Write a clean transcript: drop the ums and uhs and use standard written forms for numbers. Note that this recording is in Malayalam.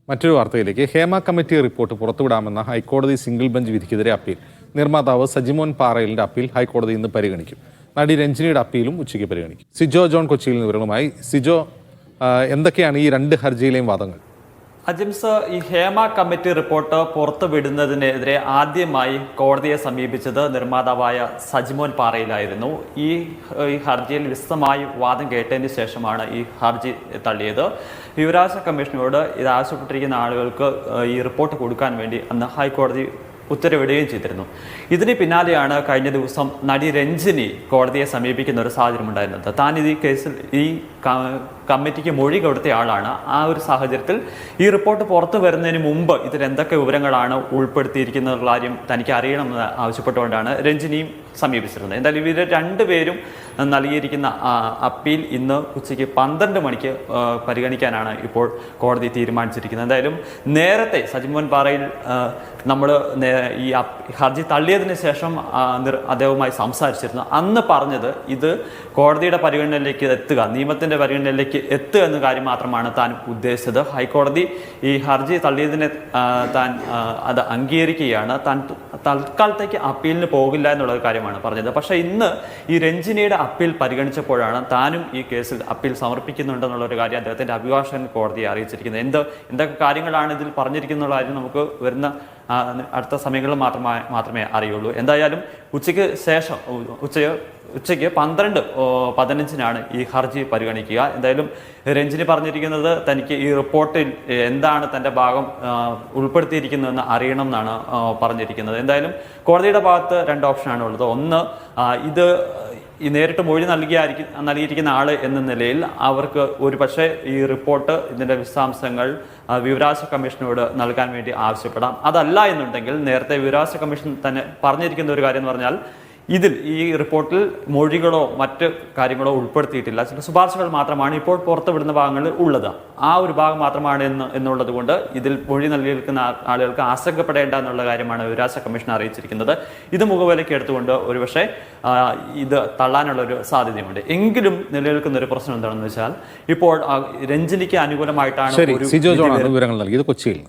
മറ്റൊരു വാർത്തയിലേക്ക് ഹേമ കമ്മിറ്റി റിപ്പോർട്ട് പുറത്തുവിടാമെന്ന ഹൈക്കോടതി സിംഗിൾ ബെഞ്ച് വിധിക്കെതിരെ അപ്പീൽ. നിർമ്മാതാവ് സജിമോൻ പാറയിലിന്റെ അപ്പീൽ ഹൈക്കോടതി ഇന്ന് പരിഗണിക്കും. നടി രഞ്ജിനിയുടെ അപ്പീലും ഉച്ചയ്ക്ക് പരിഗണിക്കും. സിജോ ജോൺ കൊച്ചിയിൽ നിന്ന് വിവരങ്ങളുമായി. സിജോ, എന്തൊക്കെയാണ് ഈ രണ്ട് ഹർജിയിലെയും വാദങ്ങൾ? അജിംസ്, ഈ ഹേമ കമ്മിറ്റി റിപ്പോർട്ട് പുറത്തുവിടുന്നതിനെതിരെ ആദ്യമായി കോടതിയെ സമീപിച്ചത് നിർമ്മാതാവായ സജിമോൻ പാറയിലായിരുന്നു. ഈ ഹർജിയിൽ വിശദമായി വാദം കേട്ടതിന് ശേഷമാണ് ഈ ഹർജി തള്ളിയത്. വിവരാവകാശ കമ്മീഷനോട് ഇത് ആവശ്യപ്പെട്ടിരിക്കുന്ന ആളുകൾക്ക് ഈ റിപ്പോർട്ട് കൊടുക്കാൻ വേണ്ടി അന്ന് ഹൈക്കോടതി ഉത്തരവിടുകയും ചെയ്തിരുന്നു. ഇതിന് പിന്നാലെയാണ് കഴിഞ്ഞ ദിവസം നടി രഞ്ജിനി കോടതിയെ സമീപിക്കുന്ന ഒരു സാഹചര്യം ഉണ്ടായിരുന്നത്. താൻ ഈ കേസിൽ ഈ കമ്മിറ്റിക്ക് മൊഴി കൊടുത്ത ആളാണ്. ആ ഒരു സാഹചര്യത്തിൽ ഈ റിപ്പോർട്ട് പുറത്തു വരുന്നതിന് മുമ്പ് ഇതിൽ എന്തൊക്കെ വിവരങ്ങളാണ് ഉൾപ്പെടുത്തിയിരിക്കുന്ന കാര്യം തനിക്ക് അറിയണമെന്ന് ആവശ്യപ്പെട്ടുകൊണ്ടാണ് രഞ്ജിനിയും സമീപിച്ചിരുന്നത്. എന്തായാലും ഇവർ രണ്ടുപേരും നൽകിയിരിക്കുന്ന അപ്പീൽ ഇന്ന് ഉച്ചയ്ക്ക് 12 മണിക്ക് പരിഗണിക്കാനാണ് ഇപ്പോൾ കോടതി തീരുമാനിച്ചിരിക്കുന്നത്. എന്തായാലും നേരത്തെ സജിമോൻ പാറയിൽ നമ്മൾ ഈ ഹർജി തള്ളിയതിന് ശേഷം അദ്ദേഹവുമായി സംസാരിച്ചിരുന്നു. അന്ന് പറഞ്ഞത് ഇത് കോടതിയുടെ പരിഗണനയിലേക്ക് എത്തുക, നിയമത്തിൻ്റെ പരിഗണനയിലേക്ക് എത്തുക എന്ന കാര്യം മാത്രമാണ് താൻ ഉദ്ദേശിച്ചത്. ഹൈക്കോടതി ഈ ഹർജി തള്ളിയതിനെ താൻ അത് അംഗീകരിക്കുകയാണ്. താൻ തൽക്കാലത്തേക്ക് അപ്പീലിന് പോകില്ല എന്നുള്ള കാര്യമാണ് പറഞ്ഞത്. പക്ഷേ ഇന്ന് ഈ രഞ്ജിനിയുടെ അപ്പീൽ പരിഗണിച്ചപ്പോഴാണ് താനും ഈ കേസിൽ അപ്പീൽ സമർപ്പിക്കുന്നുണ്ടെന്നുള്ളൊരു കാര്യം അദ്ദേഹത്തിൻ്റെ അഭിഭാഷകൻ കോടതിയെ അറിയിച്ചിരിക്കുന്നത്. എന്തൊക്കെ കാര്യങ്ങളാണ് ഇതിൽ പറഞ്ഞിരിക്കുന്ന കാര്യം നമുക്ക് വരുന്ന അടുത്ത സമയങ്ങളിൽ മാത്രമേ അറിയുള്ളൂ. എന്തായാലും ഉച്ചയ്ക്ക് ശേഷം ഉച്ചയ്ക്ക് 12:15 ഈ ഹർജി പരിഗണിക്കുക. എന്തായാലും രഞ്ജിനി പറഞ്ഞിരിക്കുന്നത് തനിക്ക് ഈ റിപ്പോർട്ടിൽ എന്താണ് തൻ്റെ ഭാഗം ഉൾപ്പെടുത്തിയിരിക്കുന്നതെന്ന് അറിയണം എന്നാണ് പറഞ്ഞിരിക്കുന്നത്. എന്തായാലും കോടതിയുടെ ഭാഗത്ത് 2 ഓപ്ഷനാണ് ഉള്ളത്. ഒന്ന്, ഇത് ഈ നേരിട്ട് മൊഴി നൽകിയിരിക്കുന്ന ആൾ എന്ന നിലയിൽ അവർക്ക് ഒരു പക്ഷേ ഈ റിപ്പോർട്ട് ഇതിൻ്റെ വിശദാംശങ്ങൾ വിവരാവകാശ കമ്മീഷനോട് നൽകാൻ വേണ്ടി ആവശ്യപ്പെടാം. അതല്ല എന്നുണ്ടെങ്കിൽ നേരത്തെ വിവരാവകാശ കമ്മീഷൻ തന്നെ പറഞ്ഞിരിക്കുന്ന ഒരു കാര്യം എന്ന് പറഞ്ഞാൽ ഇതിൽ ഈ റിപ്പോർട്ടിൽ മൊഴികളോ മറ്റ് കാര്യങ്ങളോ ഉൾപ്പെടുത്തിയിട്ടില്ല. ചില ശുപാർശകൾ മാത്രമാണ് ഇപ്പോൾ പുറത്തുവിടുന്ന ഭാഗങ്ങളിൽ ഉള്ളത്. ആ ഒരു ഭാഗം മാത്രമാണ് എന്നുള്ളത് കൊണ്ട് ഇതിൽ മൊഴി നൽകിയിരിക്കുന്ന ആളുകൾക്ക് ആശങ്കപ്പെടേണ്ട എന്നുള്ള കാര്യമാണ് വിവരാവകാശ കമ്മീഷൻ അറിയിച്ചിരിക്കുന്നത്. ഇത് മുഖവിലയ്ക്ക് എടുത്തുകൊണ്ട് ഒരുപക്ഷെ ഇത് തള്ളാനുള്ള ഒരു സാധ്യതയുണ്ട്. എങ്കിലും നിലനിൽക്കുന്ന ഒരു പ്രശ്നം എന്താണെന്ന് വെച്ചാൽ ഇപ്പോൾ രഞ്ജിനിക്ക് അനുകൂലമായിട്ടാണ് വിവരങ്ങൾ നൽകിയത് കൊച്ചിയിൽ.